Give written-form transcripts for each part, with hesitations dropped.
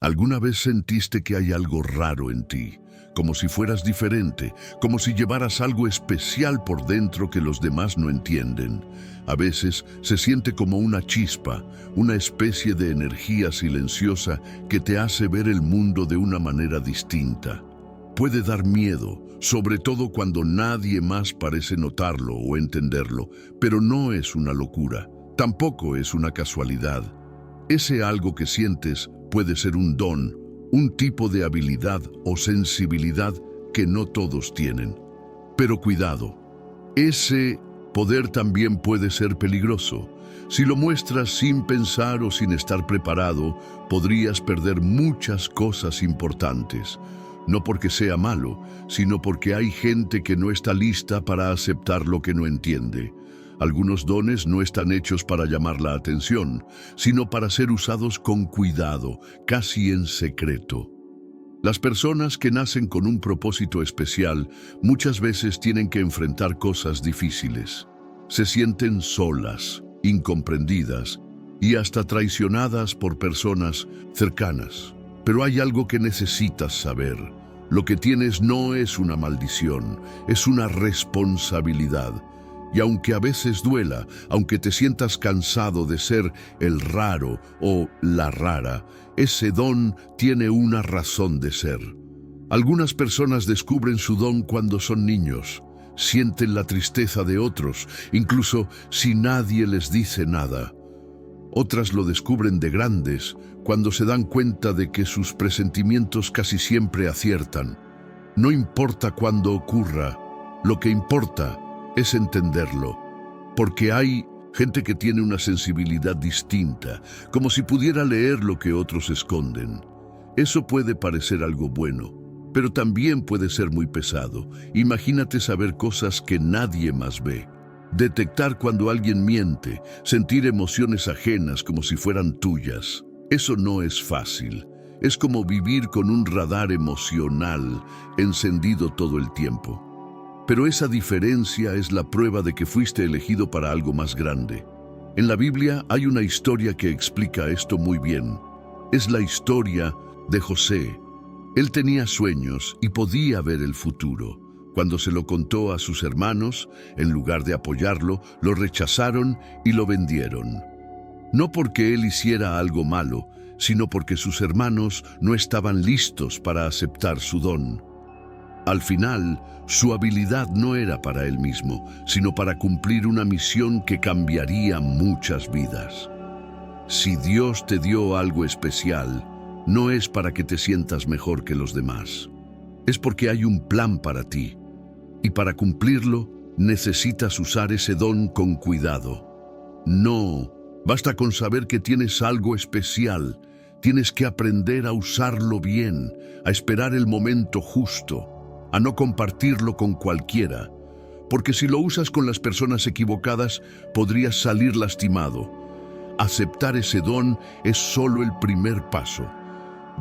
¿Alguna vez sentiste que hay algo raro en ti? Como si fueras diferente, como si llevaras algo especial por dentro que los demás no entienden. A veces se siente como una chispa, una especie de energía silenciosa que te hace ver el mundo de una manera distinta. Puede dar miedo, sobre todo cuando nadie más parece notarlo o entenderlo, pero no es una locura, tampoco es una casualidad. Ese algo que sientes puede ser un don, un tipo de habilidad o sensibilidad que no todos tienen. Pero cuidado, ese poder también puede ser peligroso. Si lo muestras sin pensar o sin estar preparado, podrías perder muchas cosas importantes. No porque sea malo, sino porque hay gente que no está lista para aceptar lo que no entiende. Algunos dones no están hechos para llamar la atención, sino para ser usados con cuidado, casi en secreto. Las personas que nacen con un propósito especial muchas veces tienen que enfrentar cosas difíciles. Se sienten solas, incomprendidas y hasta traicionadas por personas cercanas. Pero hay algo que necesitas saber. Lo que tienes no es una maldición, es una responsabilidad. Y aunque a veces duela, aunque te sientas cansado de ser el raro o la rara, ese don tiene una razón de ser. Algunas personas descubren su don cuando son niños, sienten la tristeza de otros, incluso si nadie les dice nada. Otras lo descubren de grandes, cuando se dan cuenta de que sus presentimientos casi siempre aciertan. No importa cuándo ocurra, lo que importa es entenderlo, porque hay gente que tiene una sensibilidad distinta, como si pudiera leer lo que otros esconden. Eso puede parecer algo bueno, pero también puede ser muy pesado. Imagínate saber cosas que nadie más ve. Detectar cuando alguien miente, sentir emociones ajenas como si fueran tuyas. Eso no es fácil. Es como vivir con un radar emocional encendido todo el tiempo. Pero esa diferencia es la prueba de que fuiste elegido para algo más grande. En la Biblia hay una historia que explica esto muy bien. Es la historia de José. Él tenía sueños y podía ver el futuro. Cuando se lo contó a sus hermanos, en lugar de apoyarlo, lo rechazaron y lo vendieron. No porque él hiciera algo malo, sino porque sus hermanos no estaban listos para aceptar su don. Al final, su habilidad no era para él mismo, sino para cumplir una misión que cambiaría muchas vidas. Si Dios te dio algo especial, no es para que te sientas mejor que los demás. Es porque hay un plan para ti, y para cumplirlo, necesitas usar ese don con cuidado. No, basta con saber que tienes algo especial. Tienes que aprender a usarlo bien, a esperar el momento justo, a no compartirlo con cualquiera, porque si lo usas con las personas equivocadas, podrías salir lastimado. Aceptar ese don es solo el primer paso.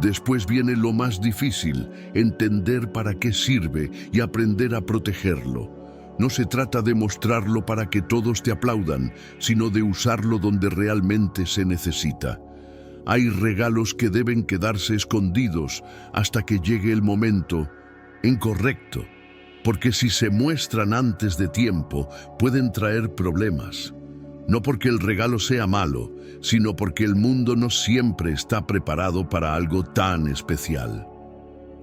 Después viene lo más difícil, entender para qué sirve y aprender a protegerlo. No se trata de mostrarlo para que todos te aplaudan, sino de usarlo donde realmente se necesita. Hay regalos que deben quedarse escondidos hasta que llegue el momento incorrecto, porque si se muestran antes de tiempo, pueden traer problemas. No porque el regalo sea malo, sino porque el mundo no siempre está preparado para algo tan especial.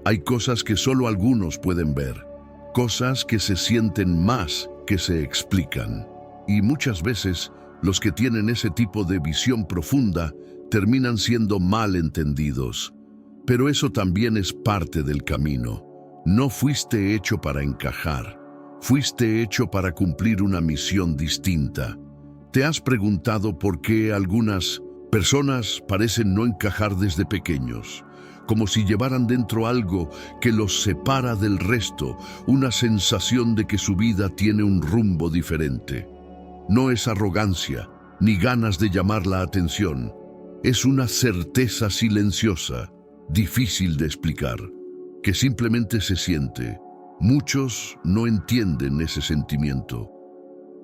Hay cosas que solo algunos pueden ver, cosas que se sienten más que se explican. Y muchas veces, los que tienen ese tipo de visión profunda terminan siendo mal entendidos. Pero eso también es parte del camino. No fuiste hecho para encajar, fuiste hecho para cumplir una misión distinta. ¿Te has preguntado por qué algunas personas parecen no encajar desde pequeños? Como si llevaran dentro algo que los separa del resto, una sensación de que su vida tiene un rumbo diferente. No es arrogancia, ni ganas de llamar la atención. Es una certeza silenciosa, difícil de explicar, que simplemente se siente. Muchos no entienden ese sentimiento,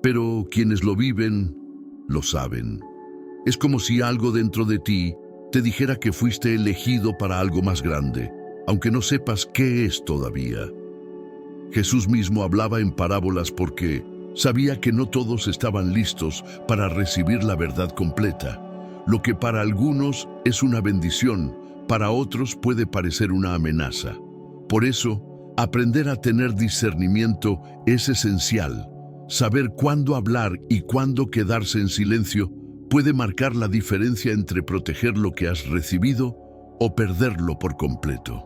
pero quienes lo viven, lo saben. Es como si algo dentro de ti te dijera que fuiste elegido para algo más grande, aunque no sepas qué es todavía. Jesús mismo hablaba en parábolas porque sabía que no todos estaban listos para recibir la verdad completa. Lo que para algunos es una bendición, para otros puede parecer una amenaza. Por eso, aprender a tener discernimiento es esencial. Saber cuándo hablar y cuándo quedarse en silencio puede marcar la diferencia entre proteger lo que has recibido o perderlo por completo.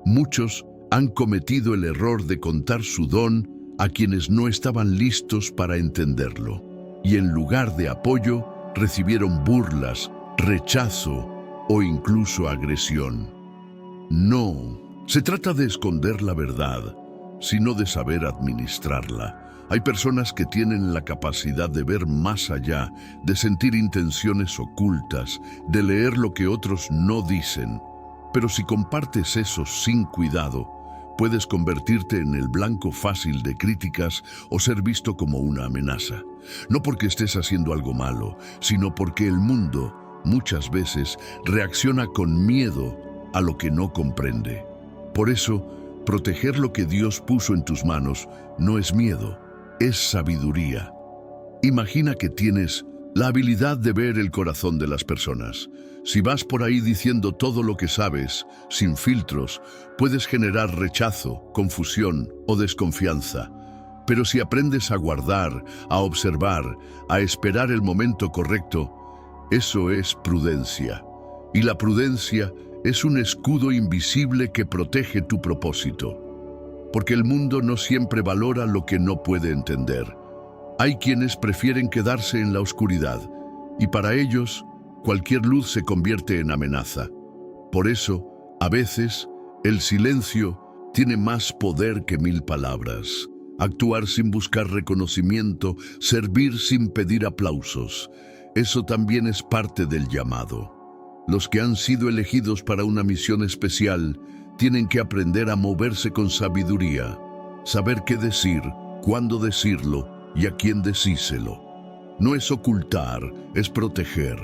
Muchos han cometido el error de contar su don a quienes no estaban listos para entenderlo, y en lugar de apoyo, recibieron burlas, rechazo o incluso agresión. No, se trata de esconder la verdad, sino de saber administrarla. Hay personas que tienen la capacidad de ver más allá, de sentir intenciones ocultas, de leer lo que otros no dicen. Pero si compartes eso sin cuidado, puedes convertirte en el blanco fácil de críticas o ser visto como una amenaza. No porque estés haciendo algo malo, sino porque el mundo, muchas veces, reacciona con miedo a lo que no comprende. Por eso, proteger lo que Dios puso en tus manos no es miedo, es sabiduría. Imagina que tienes la habilidad de ver el corazón de las personas. Si vas por ahí diciendo todo lo que sabes, sin filtros, puedes generar rechazo, confusión o desconfianza. Pero si aprendes a guardar, a observar, a esperar el momento correcto, eso es prudencia. Y la prudencia es un escudo invisible que protege tu propósito. Porque el mundo no siempre valora lo que no puede entender. Hay quienes prefieren quedarse en la oscuridad, y para ellos, cualquier luz se convierte en amenaza. Por eso, a veces, el silencio tiene más poder que 1000 palabras. Actuar sin buscar reconocimiento, servir sin pedir aplausos. Eso también es parte del llamado. Los que han sido elegidos para una misión especial tienen que aprender a moverse con sabiduría, saber qué decir, cuándo decirlo y a quién decírselo. No es ocultar, es proteger.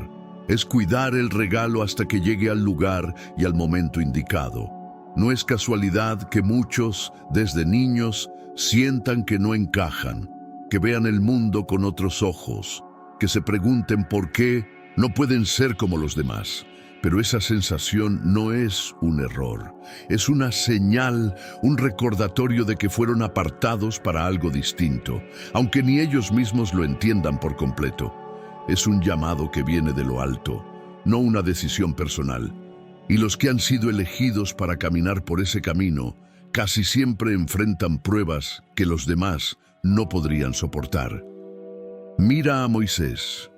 Es cuidar el regalo hasta que llegue al lugar y al momento indicado. No es casualidad que muchos, desde niños, sientan que no encajan, que vean el mundo con otros ojos, que se pregunten por qué no pueden ser como los demás. Pero esa sensación no es un error, es una señal, un recordatorio de que fueron apartados para algo distinto, aunque ni ellos mismos lo entiendan por completo. Es un llamado que viene de lo alto, no una decisión personal. Y los que han sido elegidos para caminar por ese camino casi siempre enfrentan pruebas que los demás no podrían soportar. Mira a Moisés.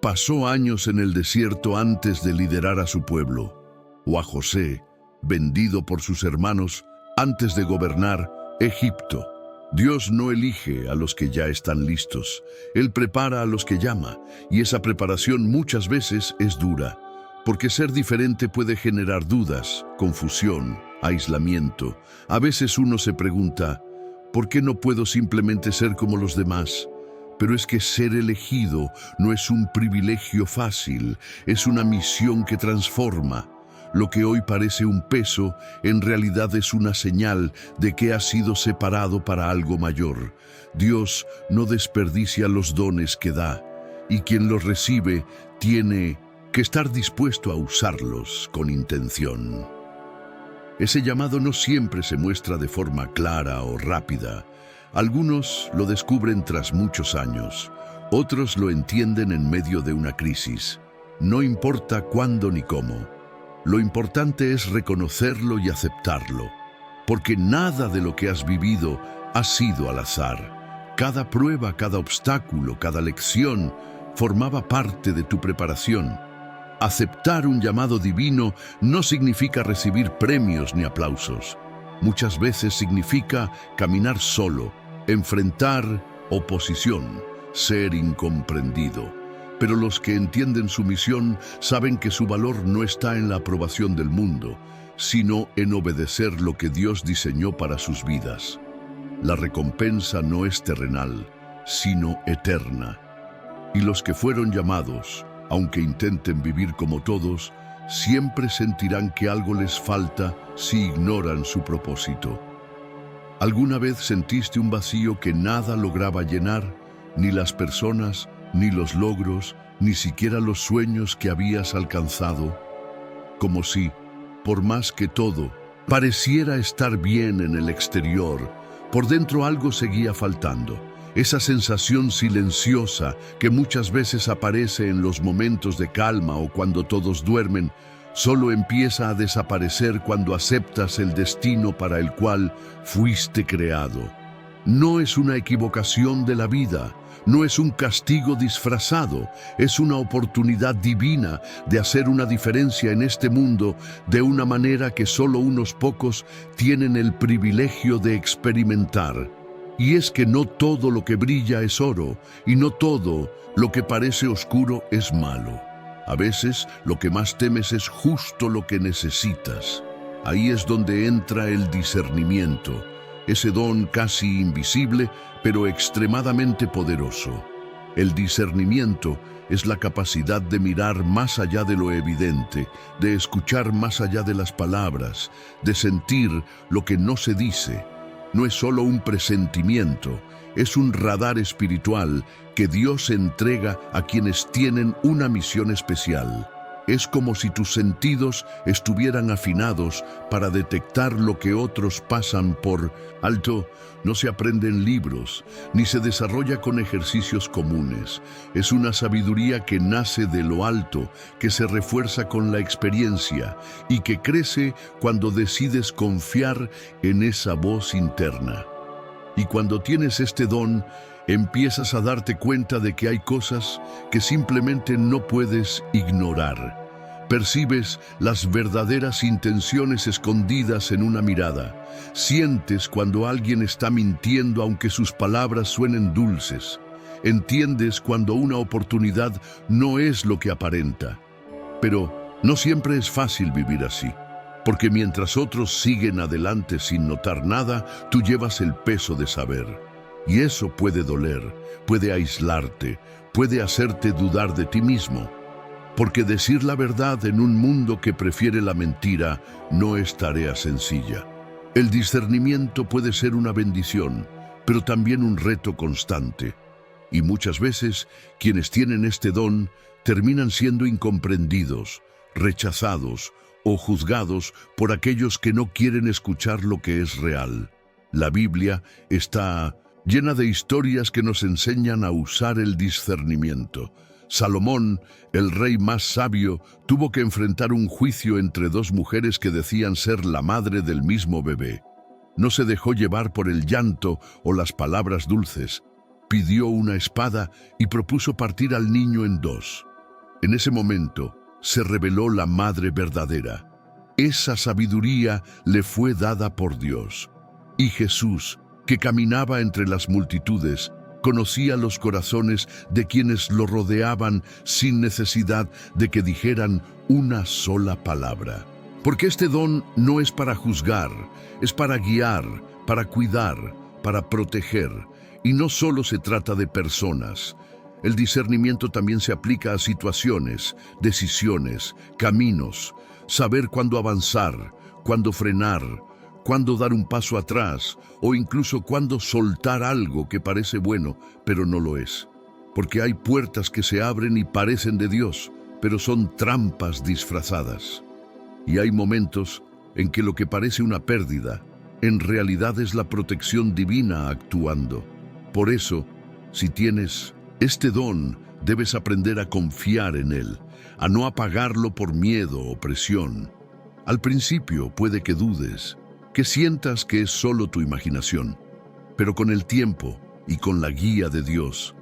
Pasó años en el desierto antes de liderar a su pueblo, o a José, vendido por sus hermanos antes de gobernar Egipto. Dios no elige a los que ya están listos, Él prepara a los que llama, y esa preparación muchas veces es dura, porque ser diferente puede generar dudas, confusión, aislamiento. A veces uno se pregunta, ¿por qué no puedo simplemente ser como los demás? Pero es que ser elegido no es un privilegio fácil, es una misión que transforma. Lo que hoy parece un peso, en realidad es una señal de que has sido separado para algo mayor. Dios no desperdicia los dones que da, y quien los recibe tiene que estar dispuesto a usarlos con intención. Ese llamado no siempre se muestra de forma clara o rápida. Algunos lo descubren tras muchos años, otros lo entienden en medio de una crisis. No importa cuándo ni cómo. Lo importante es reconocerlo y aceptarlo, porque nada de lo que has vivido ha sido al azar. Cada prueba, cada obstáculo, cada lección formaba parte de tu preparación. Aceptar un llamado divino no significa recibir premios ni aplausos. Muchas veces significa caminar solo, enfrentar oposición, ser incomprendido. Pero los que entienden su misión saben que su valor no está en la aprobación del mundo, sino en obedecer lo que Dios diseñó para sus vidas. La recompensa no es terrenal, sino eterna. Y los que fueron llamados Aunque intenten vivir como todos, siempre sentirán que algo les falta si ignoran su propósito. ¿Alguna vez sentiste un vacío que nada lograba llenar? Ni las personas, ni los logros, ni siquiera los sueños que habías alcanzado. Como si, por más que todo pareciera estar bien en el exterior, por dentro algo seguía faltando. Esa sensación silenciosa que muchas veces aparece en los momentos de calma o cuando todos duermen, solo empieza a desaparecer cuando aceptas el destino para el cual fuiste creado. No es una equivocación de la vida, no es un castigo disfrazado, es una oportunidad divina de hacer una diferencia en este mundo de una manera que solo unos pocos tienen el privilegio de experimentar. Y es que no todo lo que brilla es oro, y no todo lo que parece oscuro es malo. A veces lo que más temes es justo lo que necesitas. Ahí es donde entra el discernimiento, ese don casi invisible, pero extremadamente poderoso. El discernimiento es la capacidad de mirar más allá de lo evidente, de escuchar más allá de las palabras, de sentir lo que no se dice. No es solo un presentimiento, es un radar espiritual que Dios entrega a quienes tienen una misión especial. Es como si tus sentidos estuvieran afinados para detectar lo que otros pasan por alto. No se aprende en libros, ni se desarrolla con ejercicios comunes. Es una sabiduría que nace de lo alto, que se refuerza con la experiencia y que crece cuando decides confiar en esa voz interna. Y cuando tienes este don, empiezas a darte cuenta de que hay cosas que simplemente no puedes ignorar. Percibes las verdaderas intenciones escondidas en una mirada. Sientes cuando alguien está mintiendo aunque sus palabras suenen dulces. Entiendes cuando una oportunidad no es lo que aparenta. Pero no siempre es fácil vivir así, porque mientras otros siguen adelante sin notar nada, tú llevas el peso de saber. Y eso puede doler, puede aislarte, puede hacerte dudar de ti mismo. Porque decir la verdad en un mundo que prefiere la mentira no es tarea sencilla. El discernimiento puede ser una bendición, pero también un reto constante. Y muchas veces, quienes tienen este don terminan siendo incomprendidos, rechazados o juzgados por aquellos que no quieren escuchar lo que es real. La Biblia está llena de historias que nos enseñan a usar el discernimiento. Salomón, el rey más sabio, tuvo que enfrentar un juicio entre dos mujeres que decían ser la madre del mismo bebé. No se dejó llevar por el llanto o las palabras dulces. Pidió una espada y propuso partir al niño en dos. En ese momento se reveló la madre verdadera. Esa sabiduría le fue dada por Dios. Y Jesús, que caminaba entre las multitudes, conocía los corazones de quienes lo rodeaban sin necesidad de que dijeran una sola palabra. Porque este don no es para juzgar, es para guiar, para cuidar, para proteger. Y no solo se trata de personas. El discernimiento también se aplica a situaciones, decisiones, caminos, saber cuándo avanzar, cuándo frenar, cuándo dar un paso atrás o incluso cuándo soltar algo que parece bueno, pero no lo es. Porque hay puertas que se abren y parecen de Dios, pero son trampas disfrazadas. Y hay momentos en que lo que parece una pérdida, en realidad es la protección divina actuando. Por eso, si tienes este don, debes aprender a confiar en él, a no apagarlo por miedo o presión. Al principio puede que dudes, que sientas que es solo tu imaginación, pero con el tiempo y con la guía de Dios,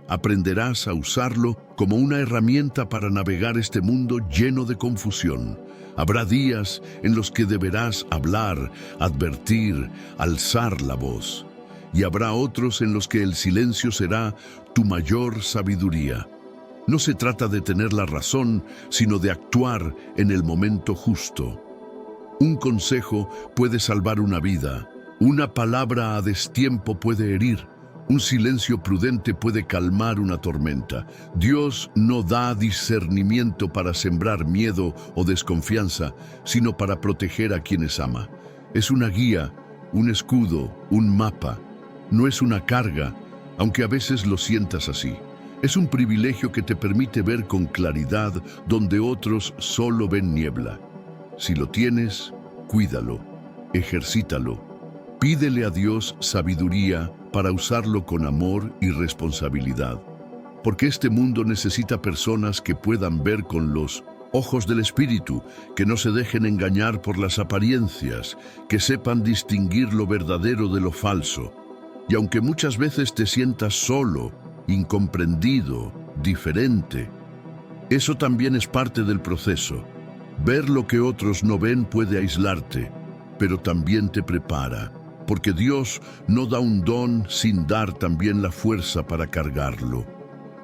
aprenderás a usarlo como una herramienta para navegar este mundo lleno de confusión. Habrá días en los que deberás hablar, advertir, alzar la voz, y habrá otros en los que el silencio será tu mayor sabiduría. No se trata de tener la razón, sino de actuar en el momento justo. Un consejo puede salvar una vida, una palabra a destiempo puede herir, Un silencio prudente puede calmar una tormenta. Dios no da discernimiento para sembrar miedo o desconfianza, sino para proteger a quienes ama. Es una guía, un escudo, un mapa. No es una carga, aunque a veces lo sientas así. Es un privilegio que te permite ver con claridad donde otros solo ven niebla. Si lo tienes, cuídalo, ejercítalo. Pídele a Dios sabiduría para usarlo con amor y responsabilidad. Porque este mundo necesita personas que puedan ver con los ojos del Espíritu, que no se dejen engañar por las apariencias, que sepan distinguir lo verdadero de lo falso. Y aunque muchas veces te sientas solo, incomprendido, diferente, eso también es parte del proceso. Ver lo que otros no ven puede aislarte, pero también te prepara, porque Dios no da un don sin dar también la fuerza para cargarlo.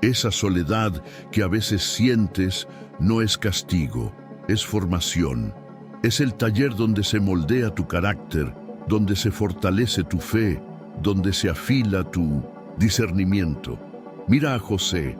Esa soledad que a veces sientes no es castigo, es formación. Es el taller donde se moldea tu carácter, donde se fortalece tu fe, donde se afila tu discernimiento. Mira a José.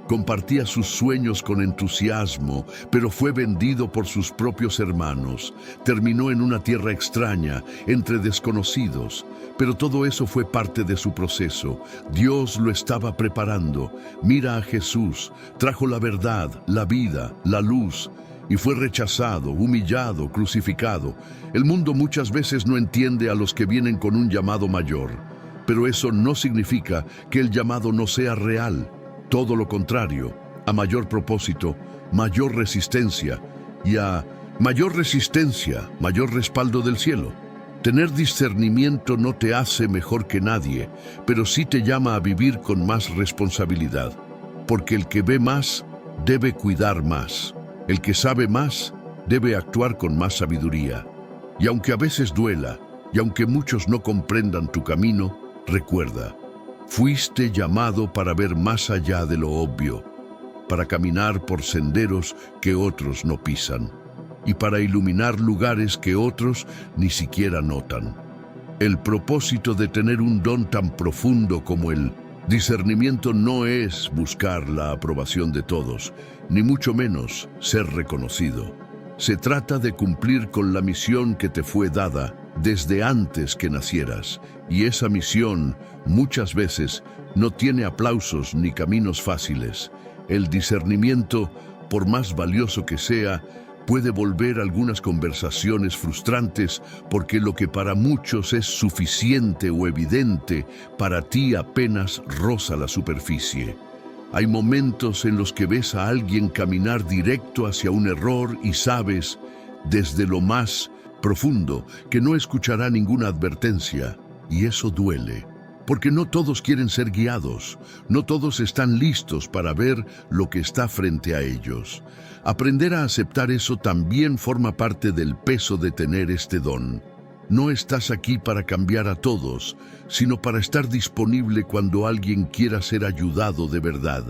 Compartía sus sueños con entusiasmo, pero fue vendido por sus propios hermanos. Terminó en una tierra extraña, entre desconocidos. Pero todo eso fue parte de su proceso. Dios lo estaba preparando. Mira a Jesús. Trajo la verdad, la vida, la luz. Y fue rechazado, humillado, crucificado. El mundo muchas veces no entiende a los que vienen con un llamado mayor. Pero eso no significa que el llamado no sea real. Todo lo contrario, a mayor propósito, mayor resistencia, y a mayor resistencia, mayor respaldo del cielo. Tener discernimiento no te hace mejor que nadie, pero sí te llama a vivir con más responsabilidad, porque el que ve más debe cuidar más. El que sabe más debe actuar con más sabiduría. Y aunque a veces duela, y aunque muchos no comprendan tu camino, recuerda, fuiste llamado para ver más allá de lo obvio, para caminar por senderos que otros no pisan y para iluminar lugares que otros ni siquiera notan. El propósito de tener un don tan profundo como el discernimiento no es buscar la aprobación de todos, ni mucho menos ser reconocido. Se trata de cumplir con la misión que te fue dada desde antes que nacieras, y esa misión muchas veces no tiene aplausos ni caminos fáciles. El discernimiento, por más valioso que sea, puede volver algunas conversaciones frustrantes porque lo que para muchos es suficiente o evidente, para ti apenas roza la superficie. Hay momentos en los que ves a alguien caminar directo hacia un error y sabes, desde lo más profundo, que no escuchará ninguna advertencia, y eso duele. Porque no todos quieren ser guiados, no todos están listos para ver lo que está frente a ellos. Aprender a aceptar eso también forma parte del peso de tener este don. No estás aquí para cambiar a todos, sino para estar disponible cuando alguien quiera ser ayudado de verdad.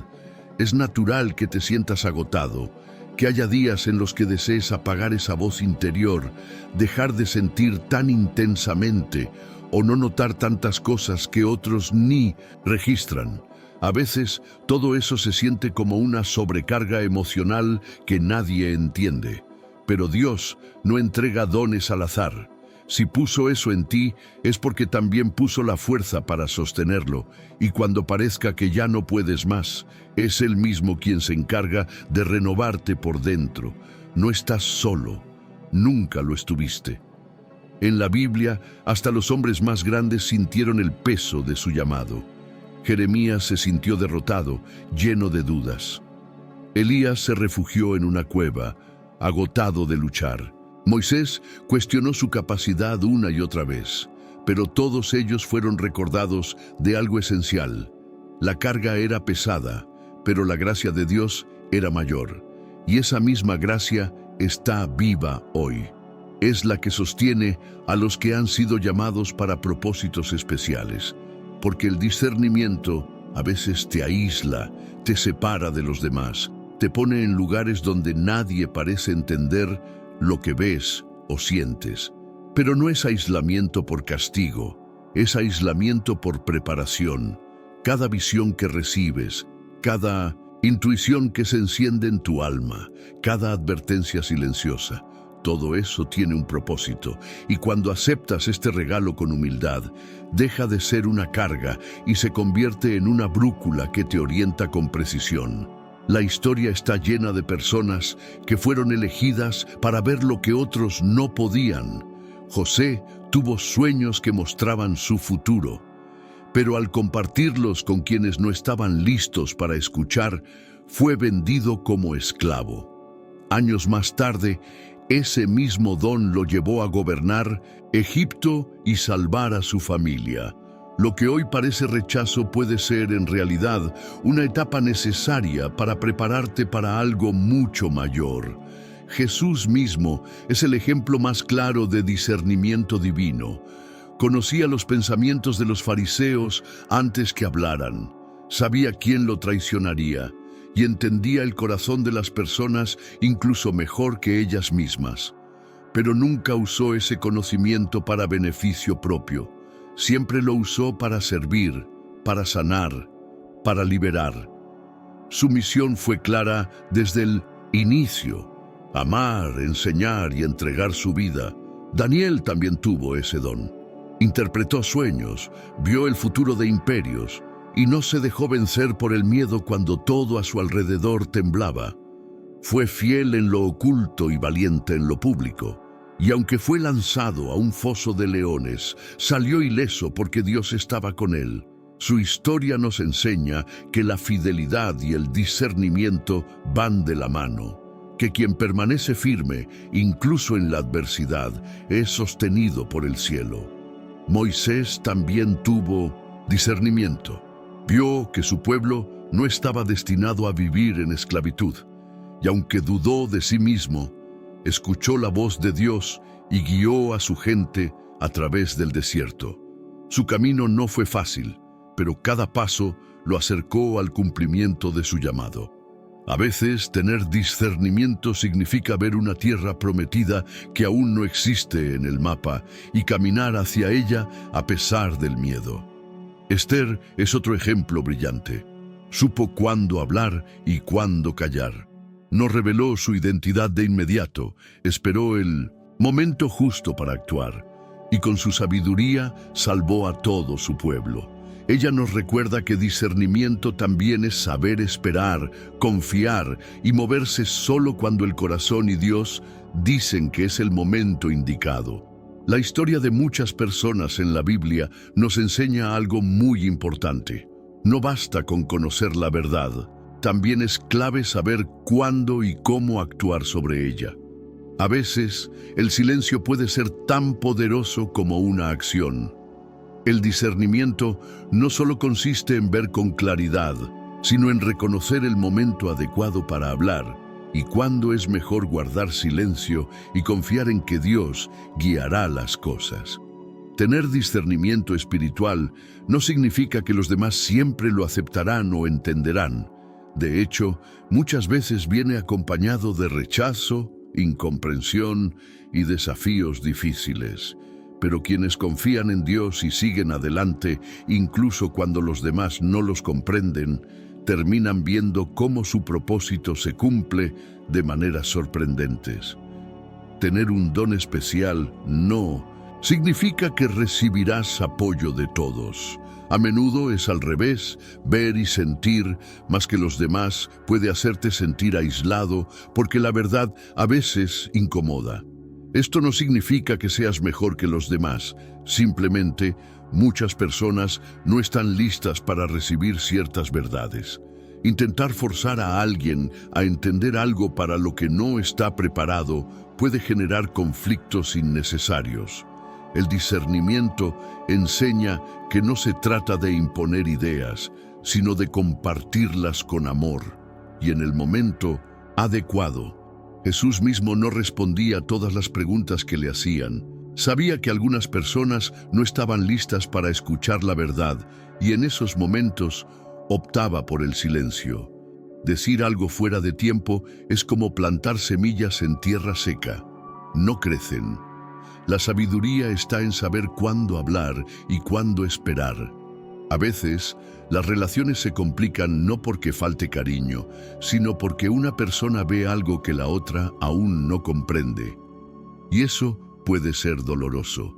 Es natural que te sientas agotado, que haya días en los que desees apagar esa voz interior, dejar de sentir tan intensamente, o no notar tantas cosas que otros ni registran. A veces, todo eso se siente como una sobrecarga emocional que nadie entiende. Pero Dios no entrega dones al azar. Si puso eso en ti, es porque también puso la fuerza para sostenerlo, y cuando parezca que ya no puedes más, es Él mismo quien se encarga de renovarte por dentro. No estás solo, nunca lo estuviste. En la Biblia, hasta los hombres más grandes sintieron el peso de su llamado. Jeremías se sintió derrotado, lleno de dudas. Elías se refugió en una cueva, agotado de luchar. Moisés cuestionó su capacidad una y otra vez, pero todos ellos fueron recordados de algo esencial. La carga era pesada, pero la gracia de Dios era mayor. Y esa misma gracia está viva hoy. Es la que sostiene a los que han sido llamados para propósitos especiales, porque el discernimiento a veces te aísla, te separa de los demás, te pone en lugares donde nadie parece entender lo que ves o sientes. Pero no es aislamiento por castigo, Es aislamiento por preparación. Cada visión que recibes, cada intuición que se enciende en tu alma, cada advertencia silenciosa, todo eso tiene un propósito. Y cuando aceptas este regalo con humildad, deja de ser una carga y se convierte en una brújula que te orienta con precisión. La historia está llena de personas que fueron elegidas para ver lo que otros no podían. José tuvo sueños que mostraban su futuro, pero al compartirlos con quienes no estaban listos para escuchar, fue vendido como esclavo. Años más tarde, ese mismo don lo llevó a gobernar Egipto y salvar a su familia. Lo que hoy parece rechazo puede ser en realidad una etapa necesaria para prepararte para algo mucho mayor. Jesús mismo es el ejemplo más claro de discernimiento divino. Conocía los pensamientos de los fariseos antes que hablaran. Sabía quién lo traicionaría y entendía el corazón de las personas incluso mejor que ellas mismas. Pero nunca usó ese conocimiento para beneficio propio. Siempre lo usó para servir, para sanar, para liberar. Su misión fue clara desde el inicio: amar, enseñar y entregar su vida. Daniel también tuvo ese don. Interpretó sueños, vio el futuro de imperios y no se dejó vencer por el miedo cuando todo a su alrededor temblaba. Fue fiel en lo oculto y valiente en lo público. Y aunque fue lanzado a un foso de leones, salió ileso porque Dios estaba con él. Su historia nos enseña que la fidelidad y el discernimiento van de la mano, que quien permanece firme, incluso en la adversidad, es sostenido por el cielo. Moisés también tuvo discernimiento. Vio que su pueblo no estaba destinado a vivir en esclavitud, y aunque dudó de sí mismo, escuchó la voz de Dios y guió a su gente a través del desierto. Su camino no fue fácil, pero cada paso lo acercó al cumplimiento de su llamado. A veces, tener discernimiento significa ver una tierra prometida que aún no existe en el mapa y caminar hacia ella a pesar del miedo. Esther es otro ejemplo brillante. Supo cuándo hablar y cuándo callar. No reveló su identidad de inmediato, esperó el momento justo para actuar, y con su sabiduría salvó a todo su pueblo. Ella nos recuerda que discernimiento también es saber esperar, confiar y moverse solo cuando el corazón y Dios dicen que es el momento indicado. La historia de muchas personas en la Biblia nos enseña algo muy importante. No basta con conocer la verdad. También es clave saber cuándo y cómo actuar sobre ella. A veces, el silencio puede ser tan poderoso como una acción. El discernimiento no solo consiste en ver con claridad, sino en reconocer el momento adecuado para hablar y cuándo es mejor guardar silencio y confiar en que Dios guiará las cosas. Tener discernimiento espiritual no significa que los demás siempre lo aceptarán o entenderán. De hecho, muchas veces viene acompañado de rechazo, incomprensión y desafíos difíciles. Pero quienes confían en Dios y siguen adelante, incluso cuando los demás no los comprenden, terminan viendo cómo su propósito se cumple de maneras sorprendentes. Tener un don especial no significa que recibirás apoyo de todos. A menudo es al revés. Ver y sentir más que los demás puede hacerte sentir aislado porque la verdad a veces incomoda. Esto no significa que seas mejor que los demás. Simplemente, muchas personas no están listas para recibir ciertas verdades. Intentar forzar a alguien a entender algo para lo que no está preparado puede generar conflictos innecesarios. El discernimiento enseña que no se trata de imponer ideas, sino de compartirlas con amor y en el momento adecuado. Jesús mismo no respondía a todas las preguntas que le hacían. Sabía que algunas personas no estaban listas para escuchar la verdad y en esos momentos optaba por el silencio. Decir algo fuera de tiempo es como plantar semillas en tierra seca. No crecen. La sabiduría está en saber cuándo hablar y cuándo esperar. A veces, las relaciones se complican no porque falte cariño, sino porque una persona ve algo que la otra aún no comprende. Y eso puede ser doloroso.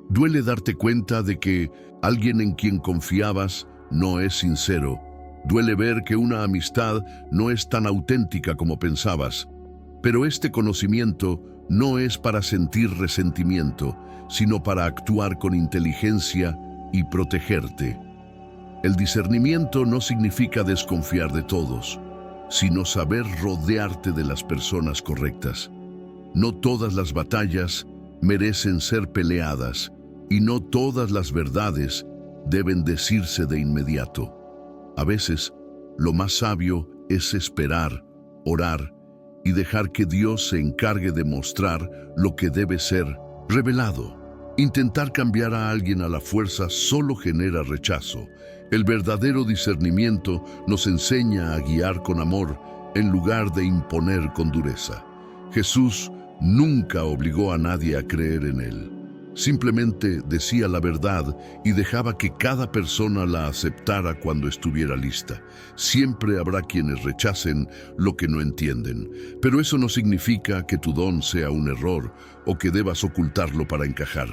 Duele darte cuenta de que alguien en quien confiabas no es sincero. Duele ver que una amistad no es tan auténtica como pensabas. Pero este conocimiento no es para sentir resentimiento, sino para actuar con inteligencia y protegerte. El discernimiento no significa desconfiar de todos, sino saber rodearte de las personas correctas. No todas las batallas merecen ser peleadas y no todas las verdades deben decirse de inmediato. A veces, lo más sabio es esperar, orar y dejar que Dios se encargue de mostrar lo que debe ser revelado. Intentar cambiar a alguien a la fuerza solo genera rechazo. El verdadero discernimiento nos enseña a guiar con amor en lugar de imponer con dureza. Jesús nunca obligó a nadie a creer en él. Simplemente decía la verdad y dejaba que cada persona la aceptara cuando estuviera lista. Siempre habrá quienes rechacen lo que no entienden, pero eso no significa que tu don sea un error o que debas ocultarlo para encajar.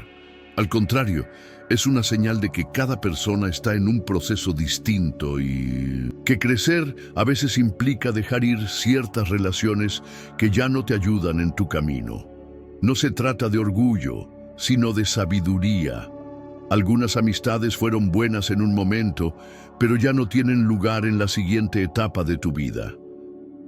Al contrario, es una señal de que cada persona está en un proceso distinto y que crecer a veces implica dejar ir ciertas relaciones que ya no te ayudan en tu camino. No se trata de orgullo, sino de sabiduría. Algunas amistades fueron buenas en un momento, pero ya no tienen lugar en la siguiente etapa de tu vida.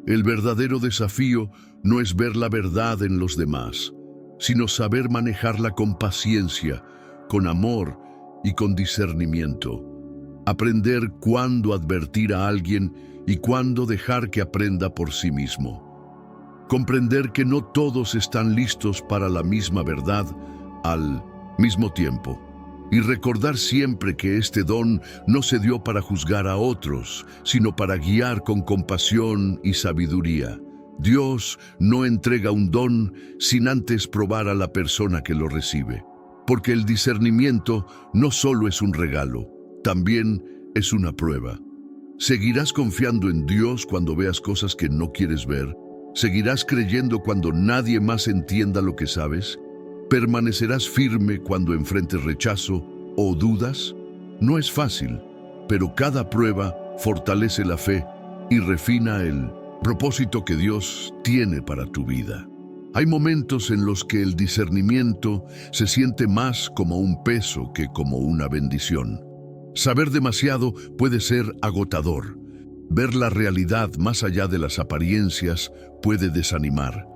El verdadero desafío no es ver la verdad en los demás, sino saber manejarla con paciencia, con amor y con discernimiento. Aprender cuándo advertir a alguien y cuándo dejar que aprenda por sí mismo. Comprender que no todos están listos para la misma verdad al mismo tiempo. Y recordar siempre que este don no se dio para juzgar a otros, sino para guiar con compasión y sabiduría. Dios no entrega un don sin antes probar a la persona que lo recibe. Porque el discernimiento no solo es un regalo, también es una prueba. ¿Seguirás confiando en Dios cuando veas cosas que no quieres ver? ¿Seguirás creyendo cuando nadie más entienda lo que sabes? ¿Permanecerás firme cuando enfrentes rechazo o dudas? No es fácil, pero cada prueba fortalece la fe y refina el propósito que Dios tiene para tu vida. Hay momentos en los que el discernimiento se siente más como un peso que como una bendición. Saber demasiado puede ser agotador. Ver la realidad más allá de las apariencias puede desanimar.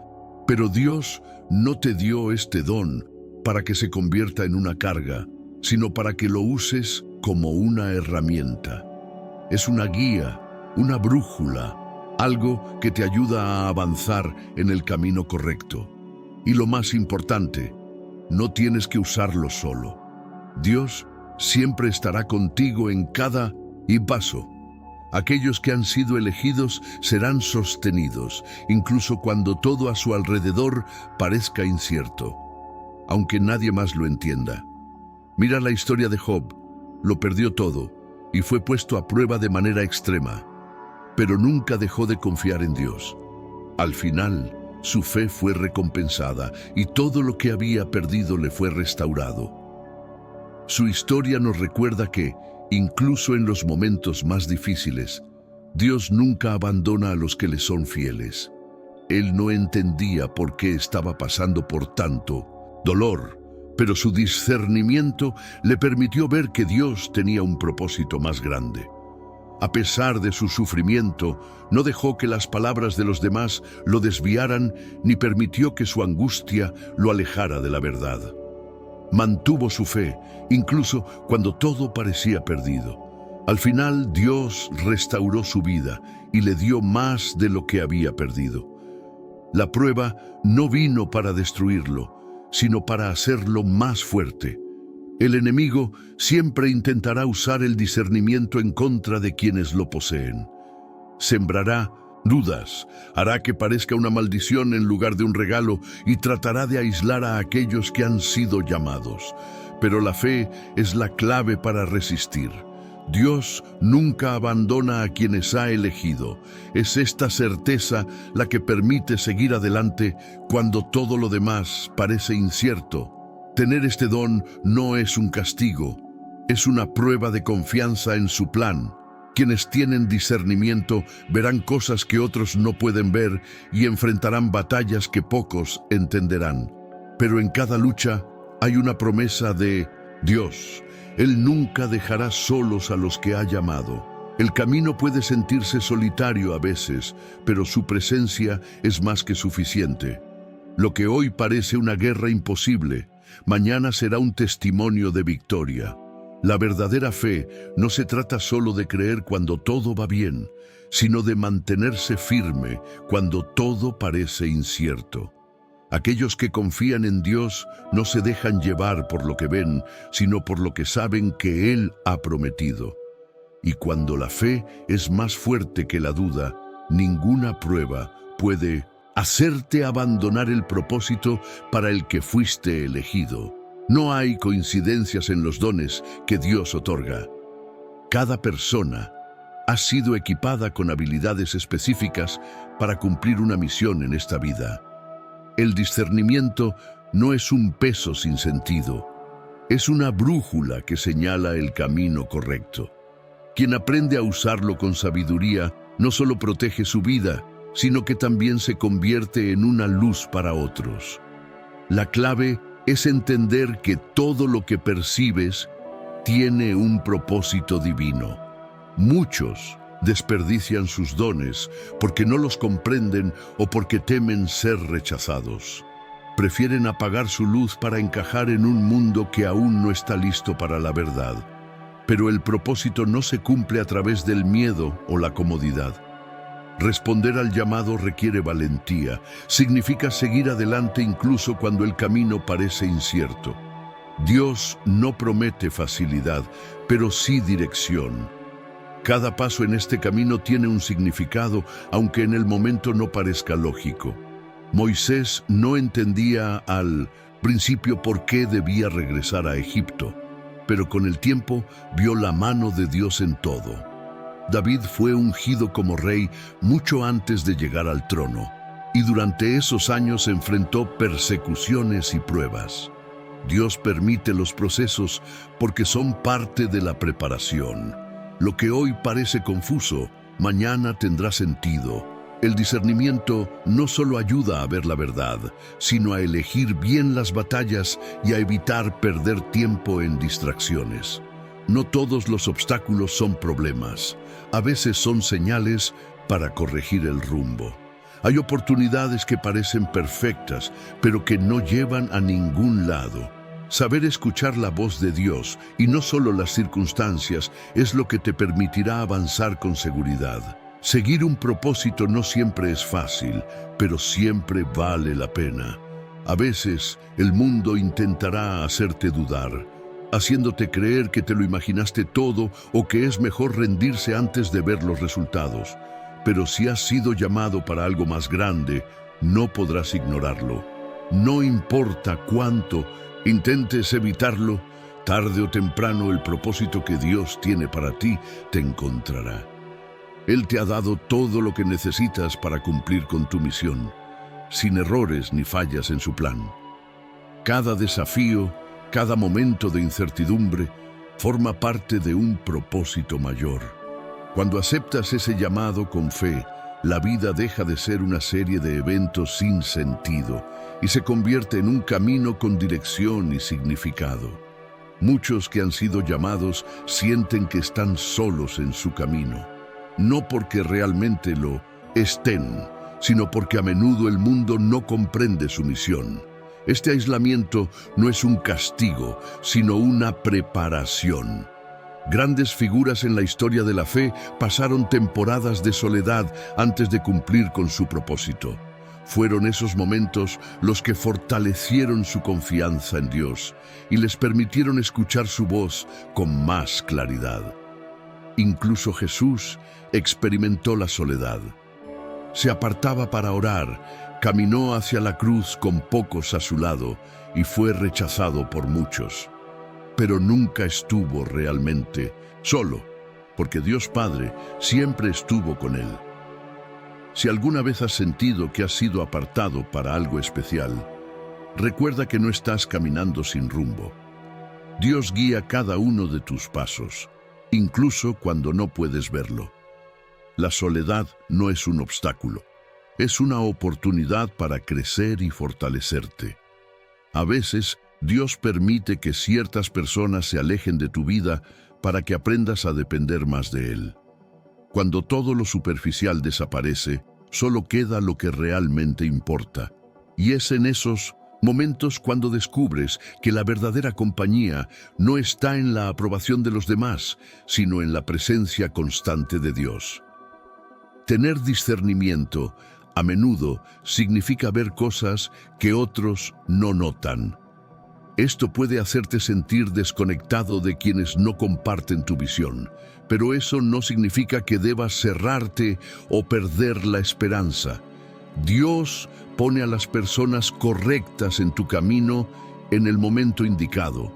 Pero Dios no te dio este don para que se convierta en una carga, sino para que lo uses como una herramienta. Es una guía, una brújula, algo que te ayuda a avanzar en el camino correcto. Y lo más importante, no tienes que usarlo solo. Dios siempre estará contigo en cada paso. Aquellos que han sido elegidos serán sostenidos, incluso cuando todo a su alrededor parezca incierto, aunque nadie más lo entienda. Mira la historia de Job. Lo perdió todo y fue puesto a prueba de manera extrema, pero nunca dejó de confiar en Dios. Al final, su fe fue recompensada y todo lo que había perdido le fue restaurado. Su historia nos recuerda que, incluso en los momentos más difíciles, Dios nunca abandona a los que le son fieles. Él no entendía por qué estaba pasando por tanto dolor, pero su discernimiento le permitió ver que Dios tenía un propósito más grande. A pesar de su sufrimiento, no dejó que las palabras de los demás lo desviaran ni permitió que su angustia lo alejara de la verdad. Mantuvo su fe, incluso cuando todo parecía perdido. Al final, Dios restauró su vida y le dio más de lo que había perdido. La prueba no vino para destruirlo, sino para hacerlo más fuerte. El enemigo siempre intentará usar el discernimiento en contra de quienes lo poseen. Sembrará Dudas, hará que parezca una maldición en lugar de un regalo y tratará de aislar a aquellos que han sido llamados. Pero la fe es la clave para resistir. Dios nunca abandona a quienes ha elegido. Es esta certeza la que permite seguir adelante cuando todo lo demás parece incierto. Tener este don no es un castigo, es una prueba de confianza en su plan. Quienes tienen discernimiento verán cosas que otros no pueden ver y enfrentarán batallas que pocos entenderán. Pero en cada lucha hay una promesa de Dios. Él nunca dejará solos a los que ha llamado. El camino puede sentirse solitario a veces, pero su presencia es más que suficiente. Lo que hoy parece una guerra imposible, mañana será un testimonio de victoria. La verdadera fe no se trata solo de creer cuando todo va bien, sino de mantenerse firme cuando todo parece incierto. Aquellos que confían en Dios no se dejan llevar por lo que ven, sino por lo que saben que Él ha prometido. Y cuando la fe es más fuerte que la duda, ninguna prueba puede hacerte abandonar el propósito para el que fuiste elegido. No hay coincidencias en los dones que Dios otorga. Cada persona ha sido equipada con habilidades específicas para cumplir una misión en esta vida. El discernimiento no es un peso sin sentido, es una brújula que señala el camino correcto. Quien aprende a usarlo con sabiduría no solo protege su vida, sino que también se convierte en una luz para otros. La clave es entender que todo lo que percibes tiene un propósito divino. Muchos desperdician sus dones porque no los comprenden o porque temen ser rechazados. Prefieren apagar su luz para encajar en un mundo que aún no está listo para la verdad. Pero el propósito no se cumple a través del miedo o la comodidad. Responder al llamado requiere valentía. Significa seguir adelante incluso cuando el camino parece incierto. Dios no promete facilidad, pero sí dirección. Cada paso en este camino tiene un significado, aunque en el momento no parezca lógico. Moisés no entendía al principio por qué debía regresar a Egipto, pero con el tiempo vio la mano de Dios en todo. David fue ungido como rey mucho antes de llegar al trono, y durante esos años enfrentó persecuciones y pruebas. Dios permite los procesos porque son parte de la preparación. Lo que hoy parece confuso, mañana tendrá sentido. El discernimiento no solo ayuda a ver la verdad, sino a elegir bien las batallas y a evitar perder tiempo en distracciones. No todos los obstáculos son problemas. A veces son señales para corregir el rumbo. Hay oportunidades que parecen perfectas, pero que no llevan a ningún lado. Saber escuchar la voz de Dios y no solo las circunstancias es lo que te permitirá avanzar con seguridad. Seguir un propósito no siempre es fácil, pero siempre vale la pena. A veces el mundo intentará hacerte dudar, haciéndote creer que te lo imaginaste todo o que es mejor rendirse antes de ver los resultados. Pero si has sido llamado para algo más grande, no podrás ignorarlo. No importa cuánto intentes evitarlo, tarde o temprano el propósito que Dios tiene para ti te encontrará. Él te ha dado todo lo que necesitas para cumplir con tu misión, sin errores ni fallas en su plan. Cada desafío, cada momento de incertidumbre, forma parte de un propósito mayor. Cuando aceptas ese llamado con fe, la vida deja de ser una serie de eventos sin sentido y se convierte en un camino con dirección y significado. Muchos que han sido llamados sienten que están solos en su camino, no porque realmente lo estén, sino porque a menudo el mundo no comprende su misión. Este aislamiento no es un castigo, sino una preparación. Grandes figuras en la historia de la fe pasaron temporadas de soledad antes de cumplir con su propósito. Fueron esos momentos los que fortalecieron su confianza en Dios y les permitieron escuchar su voz con más claridad. Incluso Jesús experimentó la soledad. se apartaba para orar, caminó hacia la cruz con pocos a su lado y fue rechazado por muchos. Pero nunca estuvo realmente solo, porque Dios Padre siempre estuvo con él. Si alguna vez has sentido que has sido apartado para algo especial, recuerda que no estás caminando sin rumbo. Dios guía cada uno de tus pasos, incluso cuando no puedes verlo. La soledad no es un obstáculo, es una oportunidad para crecer y fortalecerte. A veces, Dios permite que ciertas personas se alejen de tu vida para que aprendas a depender más de Él. Cuando todo lo superficial desaparece, solo queda lo que realmente importa. Y es en esos momentos cuando descubres que la verdadera compañía no está en la aprobación de los demás, sino en la presencia constante de Dios. Tener discernimiento a menudo significa ver cosas que otros no notan. Esto puede hacerte sentir desconectado de quienes no comparten tu visión, pero eso no significa que debas cerrarte o perder la esperanza. Dios pone a las personas correctas en tu camino en el momento indicado.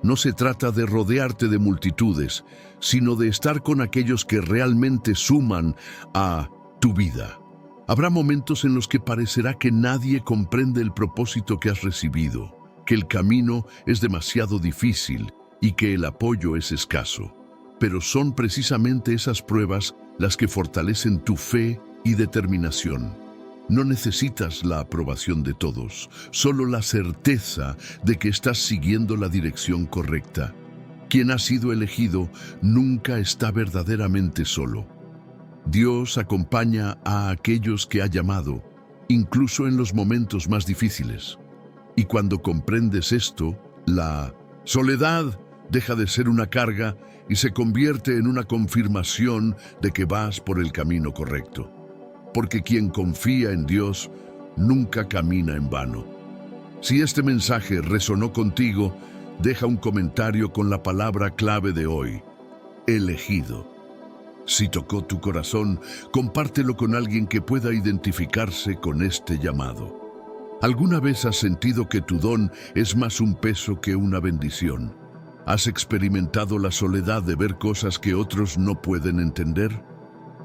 No se trata de rodearte de multitudes, sino de estar con aquellos que realmente suman a tu vida. Habrá momentos en los que parecerá que nadie comprende el propósito que has recibido, que el camino es demasiado difícil y que el apoyo es escaso. Pero son precisamente esas pruebas las que fortalecen tu fe y determinación. No necesitas la aprobación de todos, solo la certeza de que estás siguiendo la dirección correcta. Quien ha sido elegido nunca está verdaderamente solo. Dios acompaña a aquellos que ha llamado, incluso en los momentos más difíciles. Y cuando comprendes esto, la soledad deja de ser una carga y se convierte en una confirmación de que vas por el camino correcto. Porque quien confía en Dios nunca camina en vano. Si este mensaje resonó contigo, deja un comentario con la palabra clave de hoy: elegido. Si tocó tu corazón, compártelo con alguien que pueda identificarse con este llamado. ¿Alguna vez has sentido que tu don es más un peso que una bendición? ¿Has experimentado la soledad de ver cosas que otros no pueden entender?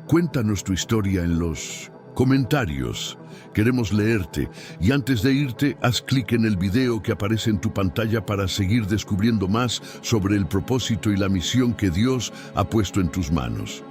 Cuéntanos tu historia en los comentarios. Queremos leerte, y antes de irte, haz clic en el video que aparece en tu pantalla para seguir descubriendo más sobre el propósito y la misión que Dios ha puesto en tus manos.